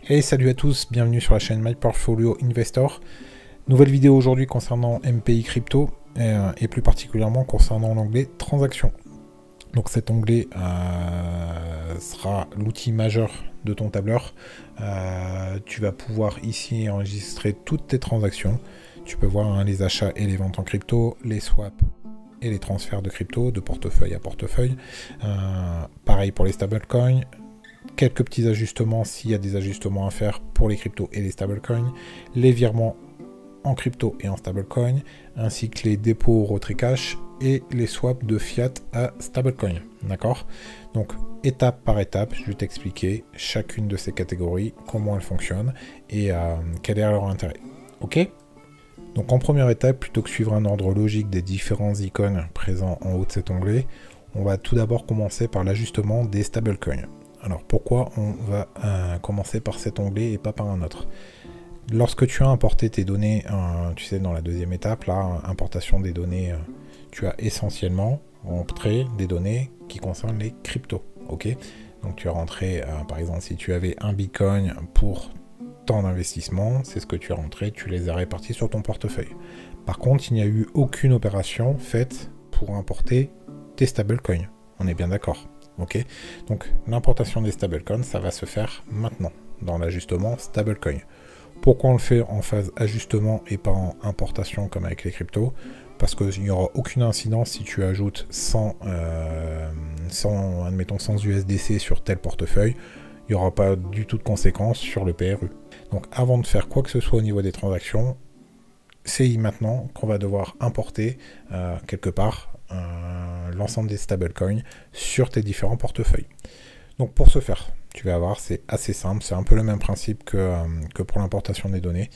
Hey, salut à tous, bienvenue sur la chaîne My Portfolio Investor. Nouvelle vidéo aujourd'hui concernant MPI Crypto et plus particulièrement concernant l'onglet Transactions. Donc cet onglet sera l'outil majeur de ton tableur. Tu vas pouvoir ici enregistrer toutes tes transactions. Tu peux voir les achats et les ventes en crypto, les swaps et les transferts de crypto de portefeuille à portefeuille. Pareil pour les stablecoins. Quelques petits ajustements s'il y a des ajustements à faire pour les cryptos et les stablecoins, les virements en crypto et en stablecoin, ainsi que les dépôts retrait cash et les swaps de fiat à stablecoin. D'accord? Donc étape par étape, je vais t'expliquer chacune de ces catégories, comment elles fonctionnent et quel est leur intérêt. Ok? Donc en première étape, plutôt que suivre un ordre logique des différents icônes présents en haut de cet onglet, on va tout d'abord commencer par l'ajustement des stablecoins. Alors pourquoi on va commencer par cet onglet et pas par un autre? Lorsque tu as importé tes données, tu sais dans la deuxième étape, là, importation des données, tu as essentiellement rentré des données qui concernent les cryptos. Ok, donc tu as rentré, par exemple, si tu avais un Bitcoin pour tant d'investissement, c'est ce que tu as rentré, tu les as répartis sur ton portefeuille. Par contre, il n'y a eu aucune opération faite pour importer tes stablecoins. On est bien d'accord? Ok, donc l'importation des stablecoins, ça va se faire maintenant dans l'ajustement stablecoin. Pourquoi on le fait en phase ajustement et pas en importation comme avec les cryptos? Parce qu'il n'y aura aucune incidence si tu ajoutes 100 USDC sur tel portefeuille, il n'y aura pas du tout de conséquences sur le PRU. Donc avant de faire quoi que ce soit au niveau des transactions, c'est maintenant qu'on va devoir importer quelque part l'ensemble des stablecoins sur tes différents portefeuilles. Donc pour ce faire, tu vas voir, c'est assez simple, c'est un peu le même principe que pour l'importation des données.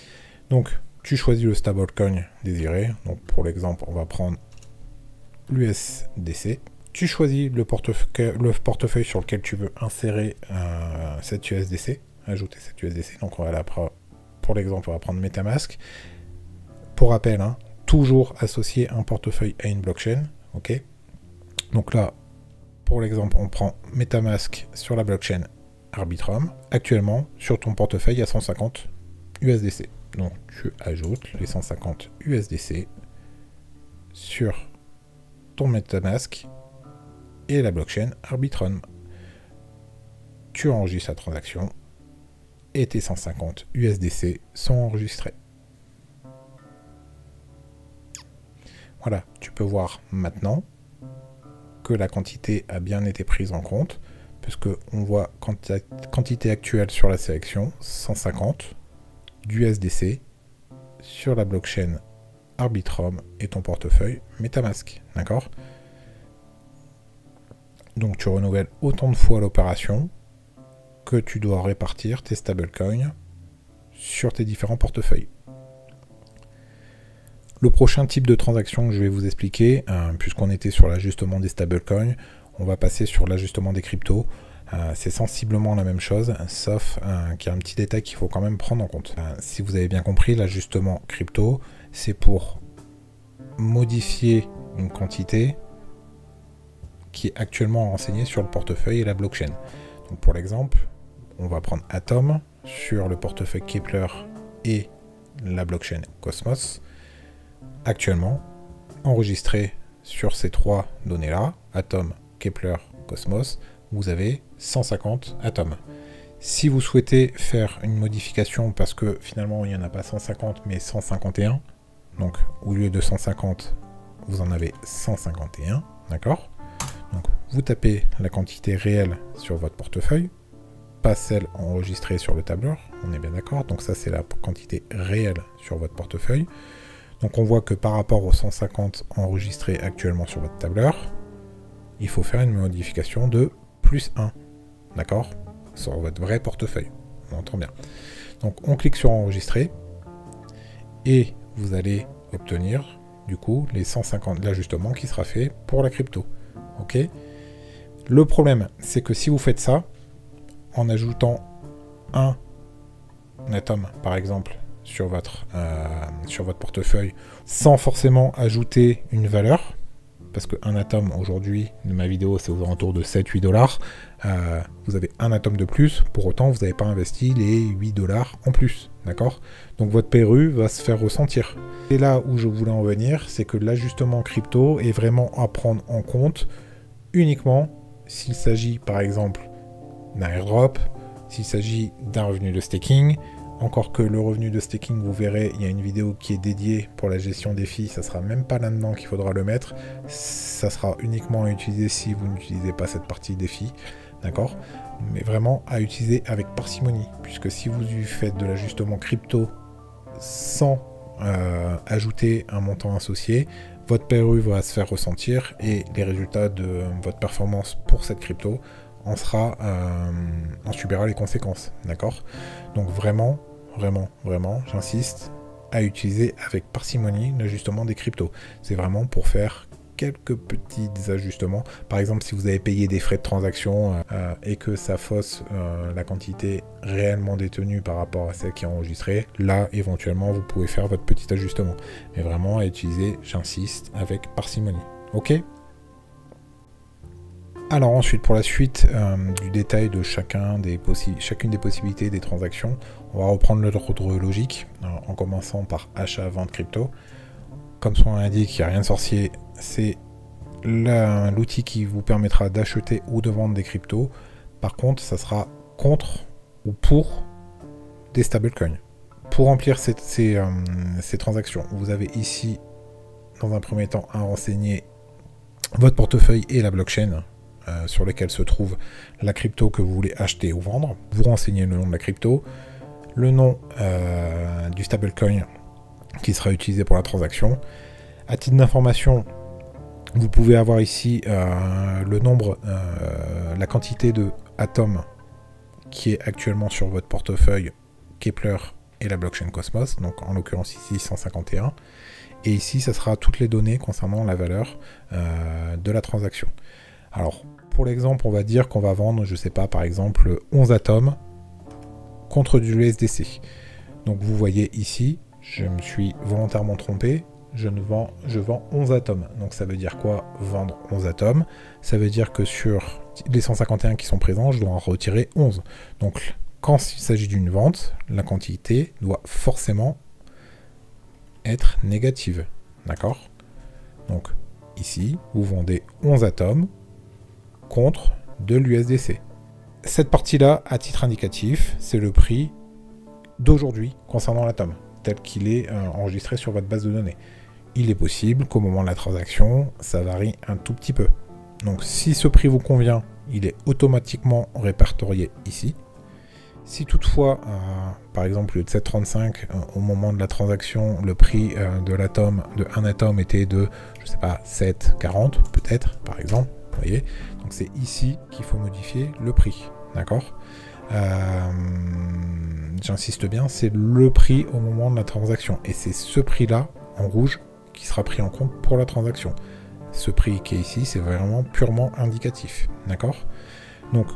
Donc tu choisis le stablecoin désiré, donc pour l'exemple on va prendre l'USDC. Tu choisis le portefeuille sur lequel tu veux insérer cette USDC, ajouter cette USDC, donc on va pour l'exemple on va prendre MetaMask. Pour rappel, toujours associer un portefeuille à une blockchain. Ok, donc là, pour l'exemple, on prend MetaMask sur la blockchain Arbitrum. Actuellement, sur ton portefeuille, il y a 150 USDC. Donc, tu ajoutes les 150 USDC sur ton MetaMask et la blockchain Arbitrum. Tu enregistres la transaction et tes 150 USDC sont enregistrés. Voilà, tu peux voir maintenant que la quantité a bien été prise en compte, puisque on voit quantité actuelle sur la sélection, 150 d'USDC sur la blockchain Arbitrum et ton portefeuille MetaMask. D'accord? Donc tu renouvelles autant de fois l'opération que tu dois répartir tes stablecoins sur tes différents portefeuilles. Le prochain type de transaction que je vais vous expliquer, puisqu'on était sur l'ajustement des stablecoins, on va passer sur l'ajustement des cryptos. C'est sensiblement la même chose, sauf qu'il y a un petit détail qu'il faut quand même prendre en compte. Si vous avez bien compris, l'ajustement crypto, c'est pour modifier une quantité qui est actuellement renseignée sur le portefeuille et la blockchain. Donc pour l'exemple, on va prendre Atom sur le portefeuille Kepler et la blockchain Cosmos. Actuellement, enregistré sur ces trois données-là, Atom, Kepler, Cosmos, vous avez 150 atomes. Si vous souhaitez faire une modification, parce que finalement il n'y en a pas 150 mais 151, donc au lieu de 150, vous en avez 151, d'accord? Donc vous tapez la quantité réelle sur votre portefeuille, pas celle enregistrée sur le tableur, on est bien d'accord? Donc ça c'est la quantité réelle sur votre portefeuille. Donc on voit que par rapport aux 150 enregistrés actuellement sur votre tableur, il faut faire une modification de plus 1, d'accord? Sur votre vrai portefeuille, on entend bien. Donc on clique sur enregistrer, et vous allez obtenir du coup les 150 l'ajustement qui sera fait pour la crypto. Ok? Le problème, c'est que si vous faites ça, en ajoutant un atome par exemple, sur votre portefeuille sans forcément ajouter une valeur, parce qu'un atome aujourd'hui de ma vidéo c'est aux alentours de 7-8 $. Vous avez un atome de plus, pour autant vous n'avez pas investi les 8 $ en plus, d'accord? Donc votre PRU va se faire ressentir. Et là où je voulais en venir, c'est que l'ajustement crypto est vraiment à prendre en compte uniquement s'il s'agit par exemple d'un airdrop, s'il s'agit d'un revenu de staking. Encore que le revenu de staking, vous verrez, il y a une vidéo qui est dédiée pour la gestion des fees, ça sera même pas là-dedans qu'il faudra le mettre, ça sera uniquement à utiliser si vous n'utilisez pas cette partie des fees, d'accord? Mais vraiment à utiliser avec parcimonie, puisque si vous faites de l'ajustement crypto sans ajouter un montant associé, votre PRU va se faire ressentir et les résultats de votre performance pour cette crypto en subira les conséquences, d'accord? Donc vraiment, j'insiste à utiliser avec parcimonie l'ajustement des cryptos. C'est vraiment pour faire quelques petits ajustements. Par exemple, si vous avez payé des frais de transaction et que ça fausse la quantité réellement détenue par rapport à celle qui est enregistrée, là, éventuellement, vous pouvez faire votre petit ajustement. Mais vraiment à utiliser, j'insiste, avec parcimonie. Ok ? Alors ensuite, pour la suite du détail de chacune des possibilités des transactions, on va reprendre l'ordre logique, en commençant par achat-vente crypto. Comme son nom l'indique, il n'y a rien de sorcier, c'est l'outil qui vous permettra d'acheter ou de vendre des cryptos. Par contre, ça sera contre ou pour des stablecoins. Pour remplir ces transactions, vous avez ici, dans un premier temps, à renseigner votre portefeuille et la blockchain sur lesquels se trouve la crypto que vous voulez acheter ou vendre. Vous renseignez le nom de la crypto, le nom du stablecoin qui sera utilisé pour la transaction. À titre d'information, vous pouvez avoir ici le nombre, la quantité de atomes qui est actuellement sur votre portefeuille Keplr et la blockchain Cosmos, donc en l'occurrence ici 151. Et ici, ça sera toutes les données concernant la valeur de la transaction. Alors, pour l'exemple, on va dire qu'on va vendre, je sais pas, par exemple, 11 atomes contre du USDC. Donc, vous voyez ici, je me suis volontairement trompé, je vends 11 atomes. Donc, ça veut dire quoi, vendre 11 atomes? Ça veut dire que sur les 151 qui sont présents, je dois en retirer 11. Donc, quand il s'agit d'une vente, la quantité doit forcément être négative. D'accord? Donc, ici, vous vendez 11 atomes contre de l'USDC. Cette partie-là, à titre indicatif, c'est le prix d'aujourd'hui concernant l'atome, tel qu'il est enregistré sur votre base de données. Il est possible qu'au moment de la transaction, ça varie un tout petit peu. Donc si ce prix vous convient, il est automatiquement répertorié ici. Si toutefois, par exemple, au lieu de 7,35, au moment de la transaction, le prix de un atome était de, je sais pas, 7,40 peut-être, par exemple, vous voyez, donc c'est ici qu'il faut modifier le prix, d'accord? J'insiste bien, c'est le prix au moment de la transaction, et c'est ce prix-là, en rouge, qui sera pris en compte pour la transaction. Ce prix qui est ici, c'est vraiment purement indicatif, d'accord? Donc,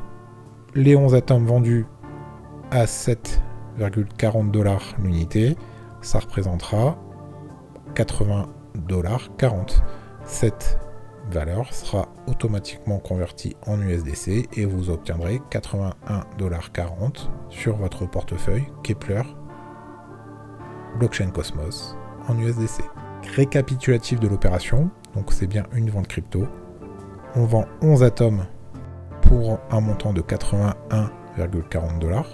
les 11 atomes vendus à 7,40 $ l'unité, ça représentera 80,40 $. Cette valeur sera automatiquement convertie en USDC et vous obtiendrez 81,40 $ sur votre portefeuille Keplr Blockchain Cosmos en USDC. Récapitulatif de l'opération, donc c'est bien une vente crypto. On vend 11 atomes pour un montant de 81,40 $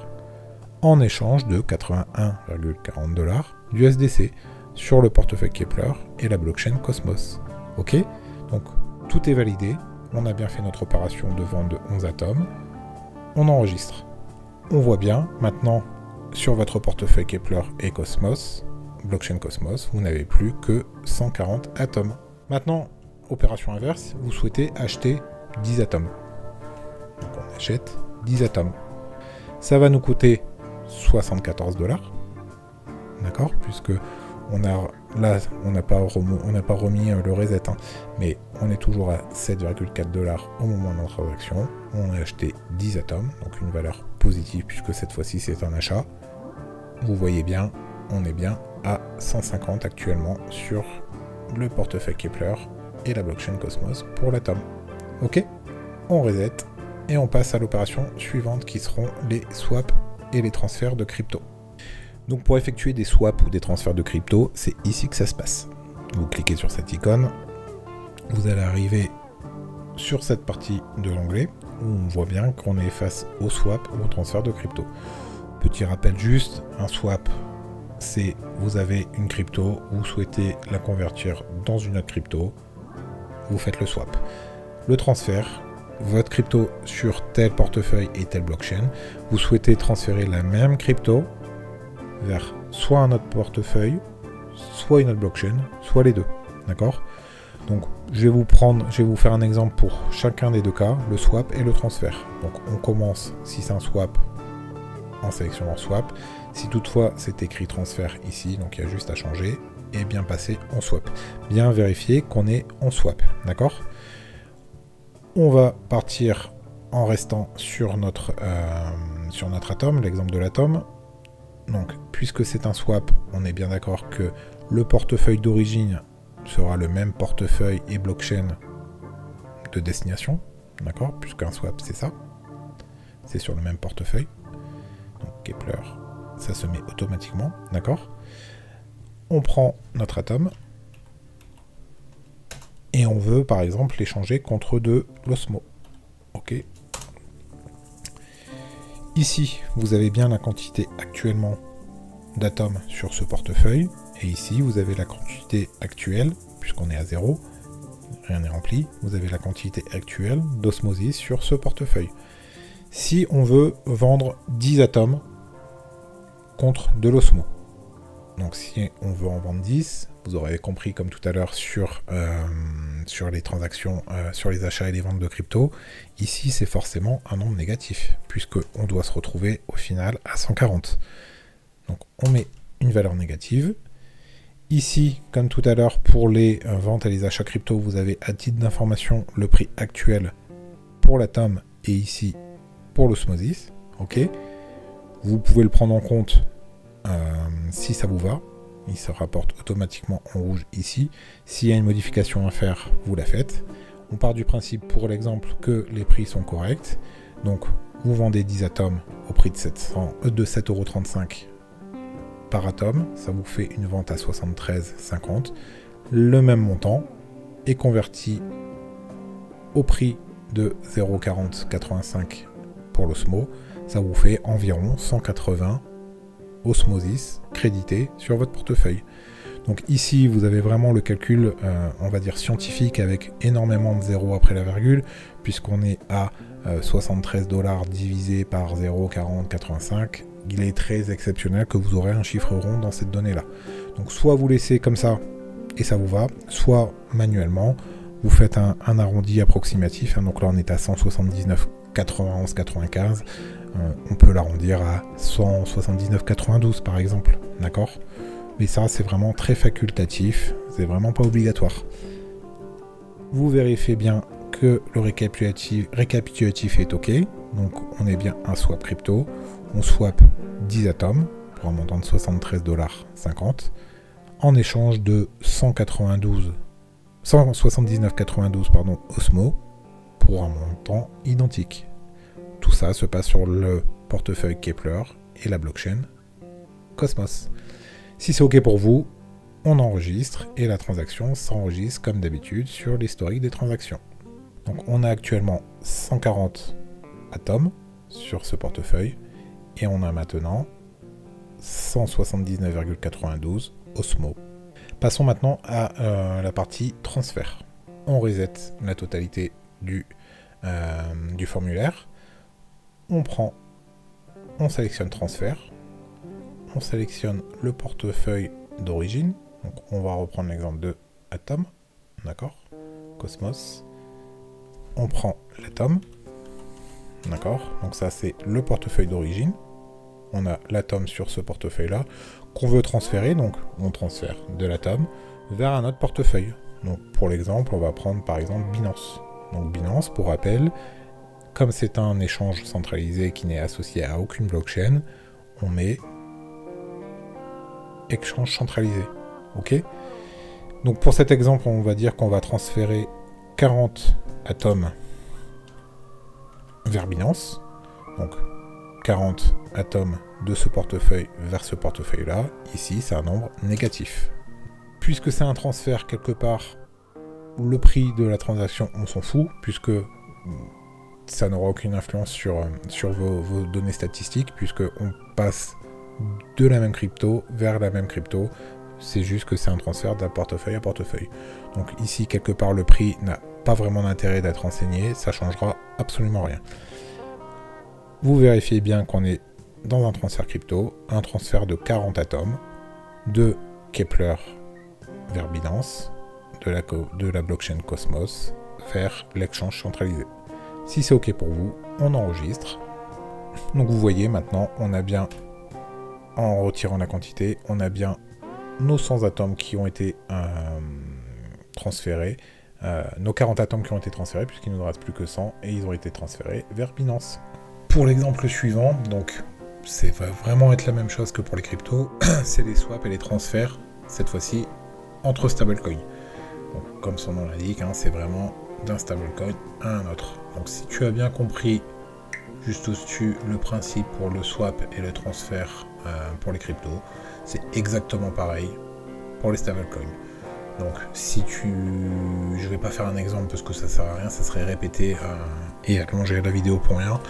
en échange de 81,40 $ d'USDC sur le portefeuille Keplr et la blockchain Cosmos. Ok? Donc tout est validé, on a bien fait notre opération de vente de 11 atomes, on enregistre. On voit bien, maintenant, sur votre portefeuille Keplr et Cosmos, blockchain Cosmos, vous n'avez plus que 140 atomes. Maintenant, opération inverse, vous souhaitez acheter 10 atomes. Donc on achète 10 atomes. Ça va nous coûter 74 $. D'accord? Puisque on n'a pas remis le reset, hein, mais on est toujours à 7,4 $ au moment de la transaction. On a acheté 10 atomes, donc une valeur positive puisque cette fois-ci c'est un achat. Vous voyez bien, on est bien à 150 actuellement sur le portefeuille Keplr et la blockchain Cosmos pour l'Atom. Ok, on reset et on passe à l'opération suivante qui seront les swaps et les transferts de crypto. Donc pour effectuer des swaps ou des transferts de crypto, c'est ici que ça se passe. Vous cliquez sur cette icône, vous allez arriver sur cette partie de l'onglet où on voit bien qu'on est face au swap ou au transfert de crypto. Petit rappel juste, un swap, c'est vous avez une crypto, vous souhaitez la convertir dans une autre crypto, vous faites le swap. Le transfert, votre crypto sur tel portefeuille et telle blockchain, vous souhaitez transférer la même crypto vers soit un autre portefeuille, soit une autre blockchain, soit les deux. D'accord? Donc je vais vous faire un exemple pour chacun des deux cas, le swap et le transfert. Donc on commence, si c'est un swap, en sélectionnant swap. Si toutefois c'est écrit transfert ici, donc il y a juste à changer, et bien passer en swap. Bien vérifier qu'on est en swap. D'accord? On va partir en restant sur notre Atom, l'exemple de l'Atom. Donc, puisque c'est un swap, on est bien d'accord que le portefeuille d'origine sera le même portefeuille et blockchain de destination. D'accord? Puisqu'un swap, c'est ça. C'est sur le même portefeuille. Donc, Kepler, ça se met automatiquement. D'accord? On prend notre Atom. Et on veut, par exemple, l'échanger contre de l'Osmo. Ok. Ici, vous avez bien la quantité actuellement d'atomes sur ce portefeuille. Et ici, vous avez la quantité actuelle, puisqu'on est à 0, rien n'est rempli. Vous avez la quantité actuelle d'osmosis sur ce portefeuille. Si on veut vendre 10 atomes contre de l'osmo, donc si on veut en vendre 10, vous aurez compris comme tout à l'heure sur les transactions, sur les achats et les ventes de crypto, ici c'est forcément un nombre négatif, puisqu'on doit se retrouver au final à 140. Donc on met une valeur négative. Ici, comme tout à l'heure, pour les ventes et les achats crypto, vous avez à titre d'information le prix actuel pour l'Atom et ici pour l'osmosis. Ok. Vous pouvez le prendre en compte si ça vous va. Il se rapporte automatiquement en rouge ici. S'il y a une modification à faire, vous la faites. On part du principe pour l'exemple que les prix sont corrects. Donc vous vendez 10 atomes au prix de 7,35 € par atome. Ça vous fait une vente à 73,50. Le même montant est converti au prix de 0,4085 pour l'osmo. Ça vous fait environ 180 osmosis crédité sur votre portefeuille. Donc ici, vous avez vraiment le calcul, on va dire scientifique, avec énormément de zéros après la virgule, puisqu'on est à 73 $ divisé par 0,4085. Il est très exceptionnel que vous aurez un chiffre rond dans cette donnée-là. Donc soit vous laissez comme ça, et ça vous va, soit manuellement, vous faites un arrondi approximatif. Donc là, on est à 179,91,95. On peut l'arrondir à 179,92 par exemple, d'accord? Mais ça, c'est vraiment très facultatif, c'est vraiment pas obligatoire. Vous vérifiez bien que le récapitulatif est OK, donc on est bien un swap crypto, on swap 10 atomes pour un montant de 73,50 $ en échange de 179,92 pardon, Osmo pour un montant identique. Tout ça se passe sur le portefeuille Kepler et la blockchain Cosmos. Si c'est OK pour vous, on enregistre et la transaction s'enregistre comme d'habitude sur l'historique des transactions. Donc on a actuellement 140 atomes sur ce portefeuille et on a maintenant 179,92 Osmo. Passons maintenant à la partie transfert. On reset la totalité du formulaire. On sélectionne transfert, on sélectionne le portefeuille d'origine, donc on va reprendre l'exemple de Atom, d'accord, Cosmos, on prend l'Atom, d'accord, donc ça c'est le portefeuille d'origine, on a l'Atom sur ce portefeuille-là, qu'on veut transférer, donc on transfère de l'Atom vers un autre portefeuille. Donc pour l'exemple, on va prendre par exemple Binance. Donc Binance, pour rappel, comme c'est un échange centralisé qui n'est associé à aucune blockchain, on met échange centralisé. Ok. Donc pour cet exemple, on va dire qu'on va transférer 40 atomes vers Binance. Donc 40 atomes de ce portefeuille vers ce portefeuille-là. Ici, c'est un nombre négatif. Puisque c'est un transfert quelque part, le prix de la transaction, on s'en fout, puisque ça n'aura aucune influence sur vos données statistiques, puisque on passe de la même crypto vers la même crypto. C'est juste que c'est un transfert d'un portefeuille à portefeuille. Donc ici, quelque part, le prix n'a pas vraiment d'intérêt d'être renseigné, ça changera absolument rien. Vous vérifiez bien qu'on est dans un transfert crypto, un transfert de 40 atomes, de Kepler vers Binance, de la blockchain Cosmos vers l'exchange centralisé. Si c'est OK pour vous, on enregistre. Donc vous voyez maintenant, on a bien, en retirant la quantité, on a bien nos 100 atomes qui ont été transférés, nos 40 atomes qui ont été transférés, puisqu'il ne nous reste plus que 100, et ils ont été transférés vers Binance. Pour l'exemple suivant, donc ça va vraiment être la même chose que pour les cryptos, c'est les swaps et les transferts, cette fois-ci, entre stablecoins. Donc, comme son nom l'indique, hein, c'est vraiment d'un stablecoin à un autre. Donc si tu as bien compris, juste au-dessus, le principe pour le swap et le transfert pour les cryptos, c'est exactement pareil pour les stablecoins. Donc si je vais pas faire un exemple parce que ça sert à rien, ça serait répété et allonger la vidéo pour rien.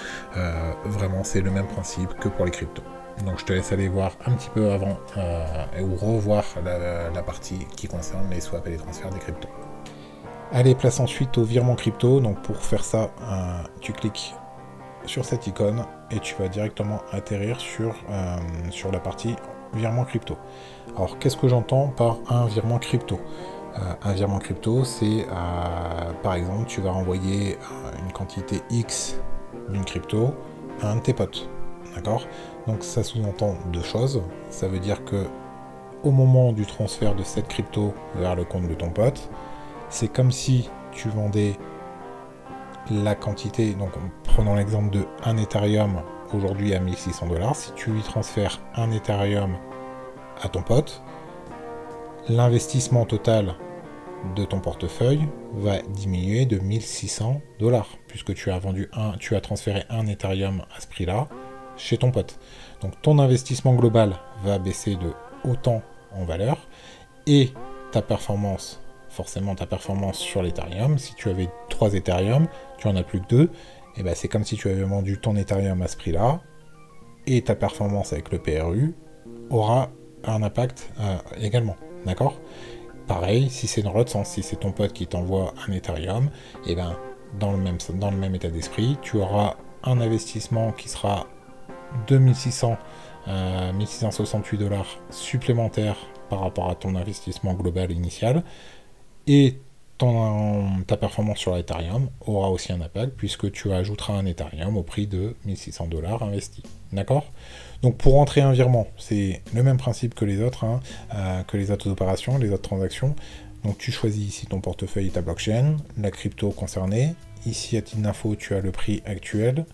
Vraiment c'est le même principe que pour les cryptos. Donc je te laisse aller voir un petit peu avant ou revoir la partie qui concerne les swaps et les transferts des cryptos. Allez, place ensuite au virement crypto. Donc pour faire ça, tu cliques sur cette icône et tu vas directement atterrir sur la partie virement crypto. Alors qu'est-ce que j'entends par un virement crypto? Un virement crypto, c'est par exemple, tu vas renvoyer une quantité X d'une crypto à un de tes potes. D'accord? Donc ça sous-entend deux choses. Ça veut dire que au moment du transfert de cette crypto vers le compte de ton pote, c'est comme si tu vendais la quantité, donc prenons l'exemple de 1 Ethereum aujourd'hui à 1600 $, si tu lui transfères 1 Ethereum à ton pote, l'investissement total de ton portefeuille va diminuer de 1600 $, puisque tu as transféré 1 Ethereum à ce prix-là chez ton pote. Donc ton investissement global va baisser de autant en valeur, et ta performance, forcément ta performance sur l'Ethereum, si tu avais 3 Ethereum, tu en as plus que 2, et ben c'est comme si tu avais vendu ton Ethereum à ce prix-là, et ta performance avec le PRU aura un impact également, d'accord? Pareil, si c'est dans l'autre sens, si c'est ton pote qui t'envoie un Ethereum, et ben dans le même état d'esprit, tu auras un investissement qui sera de 1668 $ supplémentaires par rapport à ton investissement global initial, et ta performance sur l'Ethereum aura aussi un impact, puisque tu ajouteras un Ethereum au prix de 1600 $ investis. D'accord? Donc pour rentrer un virement, c'est le même principe que les autres, que les autres opérations, les autres transactions. Donc tu choisis ici ton portefeuille et ta blockchain, la crypto concernée. Ici à titre d'info, tu as le prix actuel.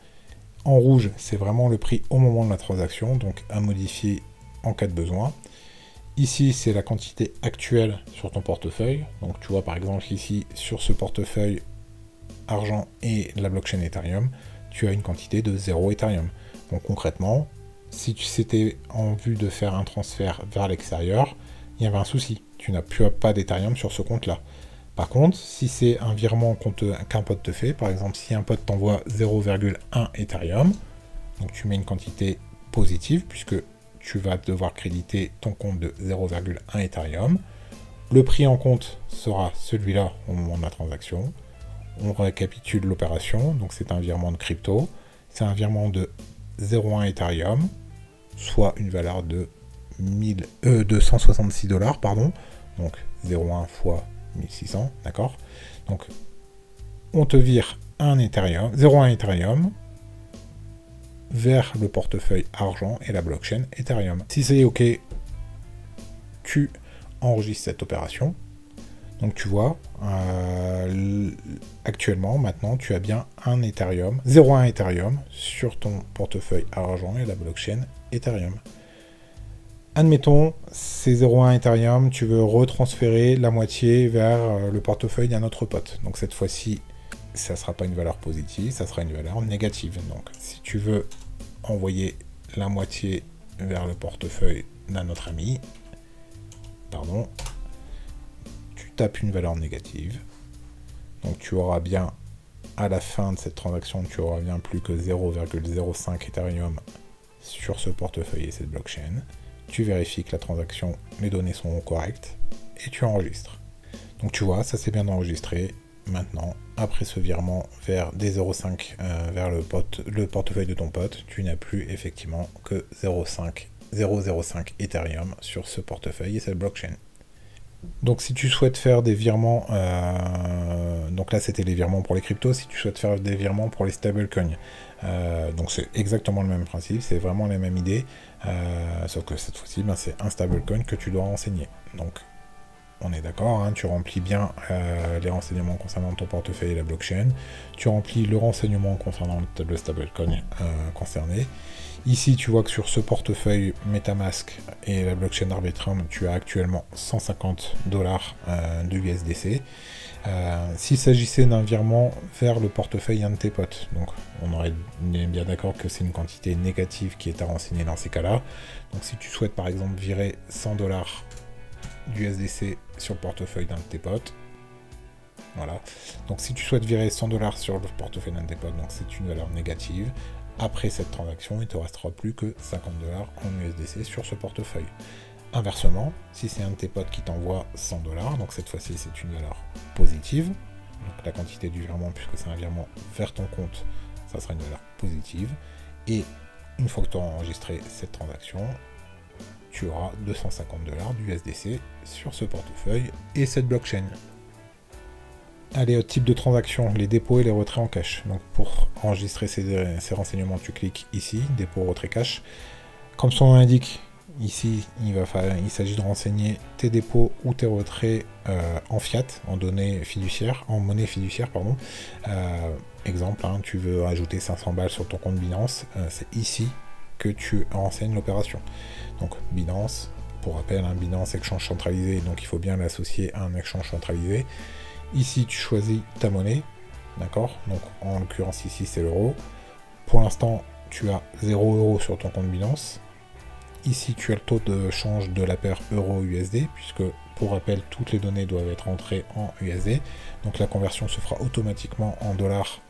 En rouge, c'est vraiment le prix au moment de la transaction, donc à modifier en cas de besoin. Ici, c'est la quantité actuelle sur ton portefeuille. Donc tu vois par exemple ici, sur ce portefeuille argent et la blockchain Ethereum, tu as une quantité de 0 Ethereum. Donc concrètement, si c'était en vue de faire un transfert vers l'extérieur, il y avait un souci. Tu n'as pas d'Ethereum sur ce compte-là. Par contre, si c'est un virement qu'un pote te fait, par exemple si un pote t'envoie 0,1 Ethereum, donc tu mets une quantité positive, puisque tu vas devoir créditer ton compte de 0,1 Ethereum. Le prix en compte sera celui-là au moment de la transaction. On récapitule l'opération, donc c'est un virement de crypto. C'est un virement de 0,1 Ethereum, soit une valeur de 166 $, pardon. Donc 0,1 fois 1600, d'accord? Donc on te vire 0,1 Ethereum vers le portefeuille argent et la blockchain Ethereum. Si c'est OK, tu enregistres cette opération. Donc tu vois, actuellement, maintenant, tu as bien 0,1 Ethereum sur ton portefeuille argent et la blockchain Ethereum. Admettons, c'est 0,1 Ethereum, tu veux retransférer la moitié vers le portefeuille d'un autre pote. Donc cette fois-ci, ça ne sera pas une valeur positive, ça sera une valeur négative. Donc si tu veux envoyer la moitié vers le portefeuille d'un autre ami, pardon, tu tapes une valeur négative. Donc tu auras bien, à la fin de cette transaction, tu auras bien plus que 0,05 Ethereum sur ce portefeuille et cette blockchain. Tu vérifies que la transaction, les données sont correctes et tu enregistres. Donc tu vois, ça c'est bien enregistré. Maintenant, après ce virement vers des 0,5 vers le portefeuille de ton pote, tu n'as plus effectivement que 0,05 Ethereum sur ce portefeuille et cette blockchain. Donc si tu souhaites faire des virements, donc là c'était les virements pour les cryptos, si tu souhaites faire des virements pour les stablecoins, donc c'est exactement le même principe, c'est vraiment la même idée, sauf que cette fois-ci ben, c'est un stablecoin que tu dois renseigner. Donc on est d'accord, hein, tu remplis bien les renseignements concernant ton portefeuille et la blockchain, tu remplis le renseignement concernant le stablecoin concerné. Ici, tu vois que sur ce portefeuille MetaMask et la blockchain Arbitrum, tu as actuellement 150 $ de USDC. S'il s'agissait d'un virement vers le portefeuille d'un de tes potes, donc on est bien d'accord que c'est une quantité négative qui est à renseigner dans ces cas-là. Donc si tu souhaites par exemple virer 100 $ d'USDC sur le portefeuille d'un de tes potes, voilà. Donc si tu souhaites virer 100 $ sur le portefeuille d'un de tes potes, donc c'est une valeur négative. Après cette transaction, il ne te restera plus que 50 $ en USDC sur ce portefeuille. Inversement, si c'est un de tes potes qui t'envoie 100 $, donc cette fois-ci c'est une valeur positive, donc la quantité du virement, puisque c'est un virement vers ton compte, ça sera une valeur positive, et une fois que tu auras enregistré cette transaction, tu auras 250 $ d'USDC sur ce portefeuille et cette blockchain. Allez, au type de transaction, les dépôts et les retraits en cash. Donc pour enregistrer ces renseignements, tu cliques ici, dépôt, retrait cash. Comme son nom l'indique, ici, il s'agit de renseigner tes dépôts ou tes retraits en fiat, en monnaie fiduciaire, pardon. Exemple, hein, tu veux ajouter 500 balles sur ton compte Binance, c'est ici que tu renseignes l'opération. Donc Binance, pour rappel, un Binance exchange centralisé, donc il faut bien l'associer à un exchange centralisé. Ici, tu choisis ta monnaie, d'accord? Donc, en l'occurrence, ici, c'est l'euro. Pour l'instant, tu as 0 € sur ton compte Binance. Ici, tu as le taux de change de la paire euro-USD, puisque, pour rappel, toutes les données doivent être entrées en USD. Donc, la conversion se fera automatiquement en dollars.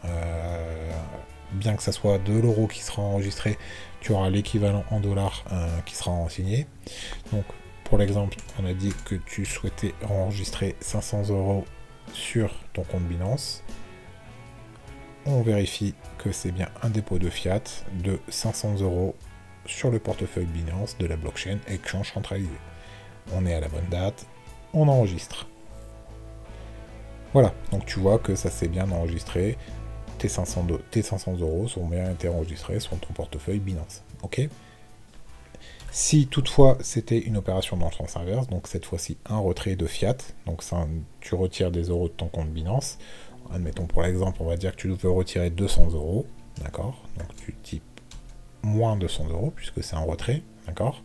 Bien que ça soit de l'euro qui sera enregistré, tu auras l'équivalent en dollars qui sera renseigné. Donc, pour l'exemple, on a dit que tu souhaitais enregistrer 500 € sur ton compte Binance. On vérifie que c'est bien un dépôt de fiat de 500 € sur le portefeuille Binance de la blockchain exchange centralisé. On est à la bonne date, on enregistre. Voilà, donc tu vois que ça s'est bien enregistré, tes 500 € sont bien été enregistrés sur ton portefeuille Binance. Ok. Si toutefois c'était une opération dans le sens inverse, donc cette fois-ci un retrait de fiat, donc ça, tu retires des euros de ton compte Binance, admettons pour l'exemple, on va dire que tu veux retirer 200 €, d'accord, donc tu types moins 200 € puisque c'est un retrait, d'accord,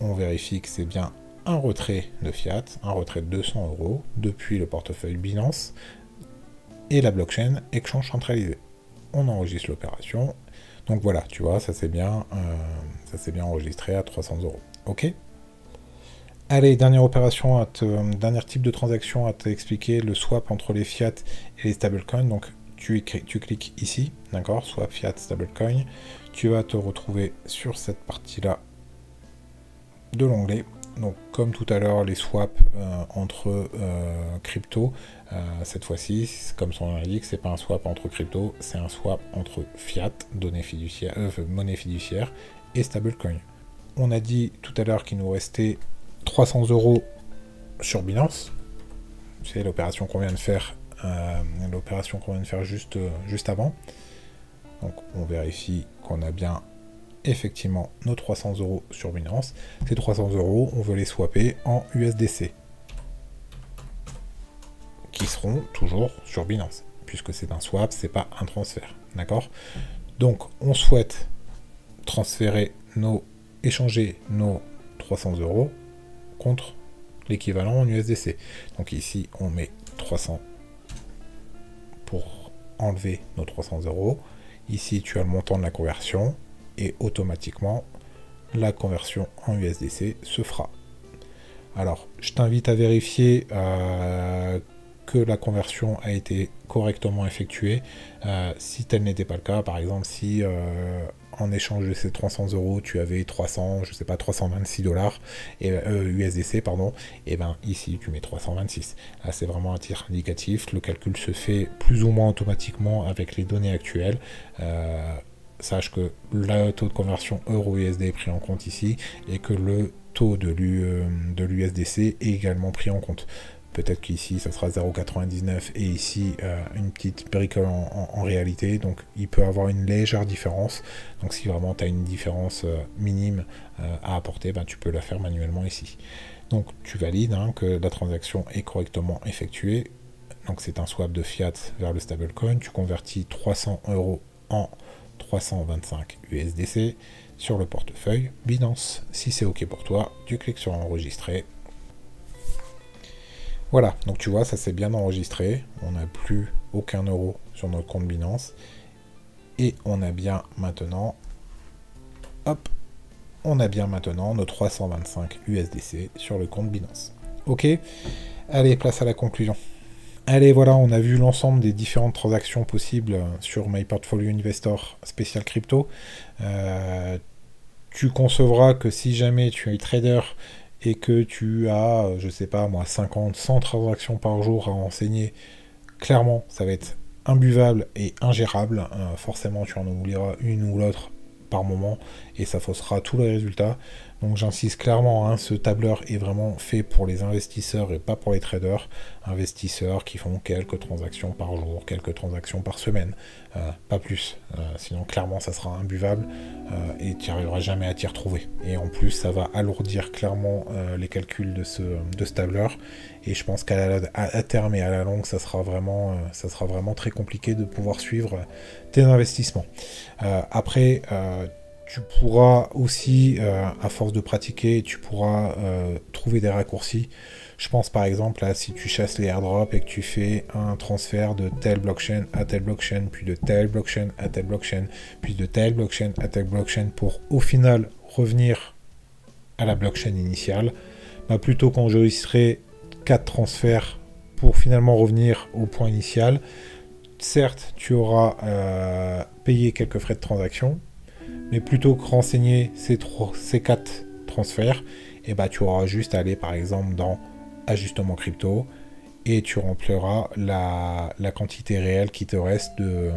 on vérifie que c'est bien un retrait de fiat, un retrait de 200 € depuis le portefeuille Binance et la blockchain exchange centralisé. On enregistre l'opération. Donc voilà, tu vois, ça s'est bien enregistré à 300 €. Ok. Allez, dernière opération, dernier type de transaction à t'expliquer, le swap entre les fiat et les stablecoins. Donc tu cliques ici, d'accord, swap fiat stablecoin. Tu vas te retrouver sur cette partie-là de l'onglet. Donc comme tout à l'heure, les swaps entre crypto, cette fois-ci, comme son nom l'indique, c'est pas un swap entre crypto, c'est un swap entre fiat, monnaie fiduciaire, et stablecoin. On a dit tout à l'heure qu'il nous restait 300 € sur Binance. C'est l'opération qu'on vient de faire, juste avant. Donc on vérifie qu'on a bien effectivement nos 300 € sur Binance. Ces 300 €, on veut les swapper en USDC, qui seront toujours sur Binance, puisque c'est un swap, c'est pas un transfert, d'accord? Donc on souhaite transférer nos échanger nos 300 euros contre l'équivalent en USDC. Donc ici, on met 300 pour enlever nos 300 euros. Ici, tu as le montant de la conversion et automatiquement, la conversion en USDC se fera. Alors, je t'invite à vérifier que la conversion a été correctement effectuée. Si tel n'était pas le cas, par exemple, si en échange de ces 300 euros, tu avais 300, je sais pas, 326 dollars, et USDC, pardon, et ben ici, tu mets 326. Là, c'est vraiment un tir indicatif. Le calcul se fait plus ou moins automatiquement avec les données actuelles. Sache que le taux de conversion euro-USD est pris en compte ici, et que le taux de l'USDC est également pris en compte. Peut-être qu'ici, ça sera 0,99 et ici, une petite bricole en réalité. Donc, il peut avoir une légère différence. Donc, si vraiment tu as une différence minime à apporter, ben, tu peux la faire manuellement ici. Donc, tu valides hein, que la transaction est correctement effectuée. Donc, c'est un swap de fiat vers le stablecoin. Tu convertis 300 euros en 325 USDC sur le portefeuille Binance. Si c'est OK pour toi, tu cliques sur enregistrer. Voilà, donc tu vois, ça s'est bien enregistré. On n'a plus aucun euro sur notre compte Binance. Et on a bien maintenant, hop, on a bien maintenant nos 325 USDC sur le compte Binance. OK, allez, place à la conclusion. Allez, voilà, on a vu l'ensemble des différentes transactions possibles sur My Portfolio Investor spécial crypto. Tu concevras que si jamais tu es trader et que tu as, je sais pas moi, 50, 100 transactions par jour à enseigner, clairement, ça va être imbuvable et ingérable. Forcément, tu en oublieras une ou l'autre par moment et ça faussera tous les résultats. Donc j'insiste clairement, hein, ce tableur est vraiment fait pour les investisseurs et pas pour les traders. Investisseurs qui font quelques transactions par jour, quelques transactions par semaine, pas plus. Sinon clairement ça sera imbuvable et tu n'arriveras jamais à t'y retrouver. Et en plus ça va alourdir clairement les calculs de ce tableur. Et je pense qu'à terme et à la longue, ça sera vraiment très compliqué de pouvoir suivre tes investissements. Après, tu pourras aussi, à force de pratiquer, tu pourras trouver des raccourcis. Je pense par exemple à si tu chasses les airdrops et que tu fais un transfert de telle blockchain à telle blockchain, puis de telle blockchain à telle blockchain, puis de telle blockchain à telle blockchain, pour au final revenir à la blockchain initiale, bah, plutôt qu'enregistrer 4 transferts pour finalement revenir au point initial. Certes, tu auras payé quelques frais de transaction, mais plutôt que renseigner ces 4 transferts, et bah, tu auras juste à aller par exemple dans ajustement crypto et tu rempliras la quantité réelle qui te reste de...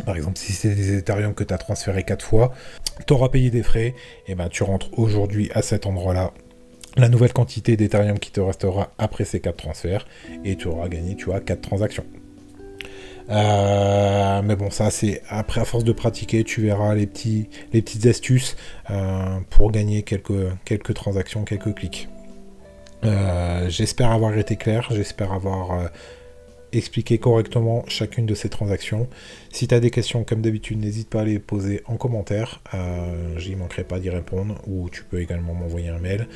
Par exemple, si c'est des Ethereum que tu as transféré 4 fois, tu auras payé des frais, et bah, tu rentres aujourd'hui à cet endroit-là la nouvelle quantité d'Ethereum qui te restera après ces 4 transferts, et tu auras gagné, tu vois, 4 transactions. Mais bon, ça c'est après, à force de pratiquer, tu verras les petites astuces pour gagner quelques transactions, quelques clics. J'espère avoir été clair, j'espère avoir expliquer correctement chacune de ces transactions. Si tu as des questions, comme d'habitude, n'hésite pas à les poser en commentaire. J'y manquerai pas d'y répondre, ou tu peux également m'envoyer un mail.